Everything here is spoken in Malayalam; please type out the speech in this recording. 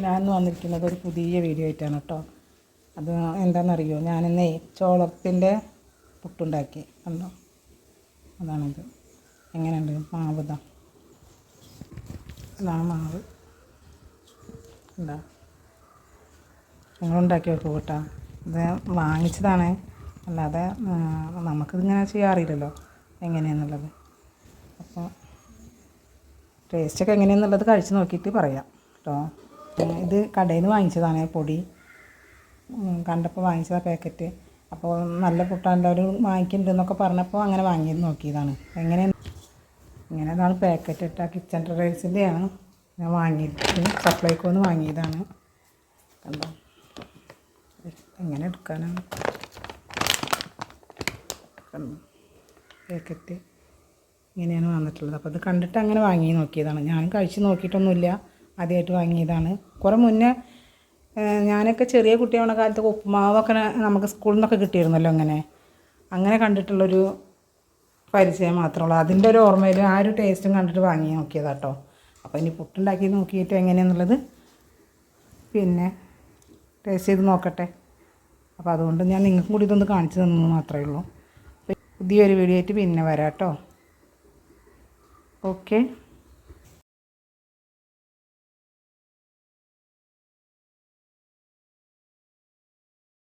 ഞാൻ വന്നിരിക്കുന്നത് ഒരു പുതിയ വീഡിയോ ആയിട്ടാണ് കേട്ടോ. അത് എന്താണെന്നറിയോ, ഞാനിന്നേ ചോളത്തിൻ്റെ പുട്ടുണ്ടാക്കി കണ്ടോ. അതാണിത്. എങ്ങനെയുണ്ട് മാവ്? ഇതാണ് മാവ്. എന്താ നിങ്ങളുണ്ടാക്കി വെക്കും കേട്ടോ. ഇത് വാങ്ങിച്ചതാണ്, അല്ലാതെ നമുക്കിതിങ്ങനെ ചെയ്യാൻ അറിയില്ലല്ലോ എങ്ങനെയാണെന്നുള്ളത്. അപ്പോൾ ടേസ്റ്റൊക്കെ എങ്ങനെയാണെന്നുള്ളത് കഴിച്ച് നോക്കിയിട്ട് പറയാം കേട്ടോ. ഇത് കടയിൽ നിന്ന് വാങ്ങിച്ചതാണ്, പൊടി കണ്ടപ്പോൾ വാങ്ങിച്ചതാണ് പാക്കറ്റ്. അപ്പോൾ നല്ല പുട്ടാണ് എല്ലാവരും വാങ്ങിക്കുന്നുണ്ടെന്നൊക്കെ പറഞ്ഞപ്പോൾ അങ്ങനെ വാങ്ങി നോക്കിയതാണ്. ഇതാണ് പാക്കറ്റ് ഇട്ട കിച്ചൺ ട്രഡേഴ്സിൻ്റെയാണ് ഞാൻ വാങ്ങിയത്. സപ്ലൈക്കോന്ന് വാങ്ങിയതാണ്. കണ്ടോ എങ്ങനെ എടുക്കാനാണ് പാക്കറ്റ് ഇങ്ങനെയാണ് വന്നിട്ടുള്ളത്. അപ്പോൾ അത് കണ്ടിട്ട് അങ്ങനെ വാങ്ങി നോക്കിയതാണ്. ഞാൻ കഴിച്ച് നോക്കിയിട്ടൊന്നുമില്ല, ആദ്യമായിട്ട് വാങ്ങിയതാണ്. കുറേ മുന്നേ ഞാനൊക്കെ ചെറിയ കുട്ടിയാവുന്ന കാലത്തൊക്കെ ഉപ്പുമാവൊക്കെ നമുക്ക് സ്കൂളിൽ നിന്നൊക്കെ കിട്ടിയിരുന്നല്ലോ. അങ്ങനെ കണ്ടിട്ടുള്ളൊരു പരിചയം മാത്രമുള്ളൂ. അതിൻ്റെ ഒരു ഓർമ്മയിൽ ആ ഒരു ടേസ്റ്റും കണ്ടിട്ട് വാങ്ങി നോക്കിയതാണ് കേട്ടോ. അപ്പോൾ ഇനി പുട്ടുണ്ടാക്കി നോക്കിയിട്ട് എങ്ങനെയാണെന്നുള്ളത് പിന്നെ ടേസ്റ്റ് ചെയ്ത് നോക്കട്ടെ. അപ്പോൾ അതുകൊണ്ട് ഞാൻ നിങ്ങൾക്കും കൂടി ഇതൊന്ന് കാണിച്ചു തന്നു മാത്രമേ ഉള്ളൂ. പുതിയൊരു വീഡിയോ ആയിട്ട് പിന്നെ വരാം കേട്ടോ. ഓക്കെ.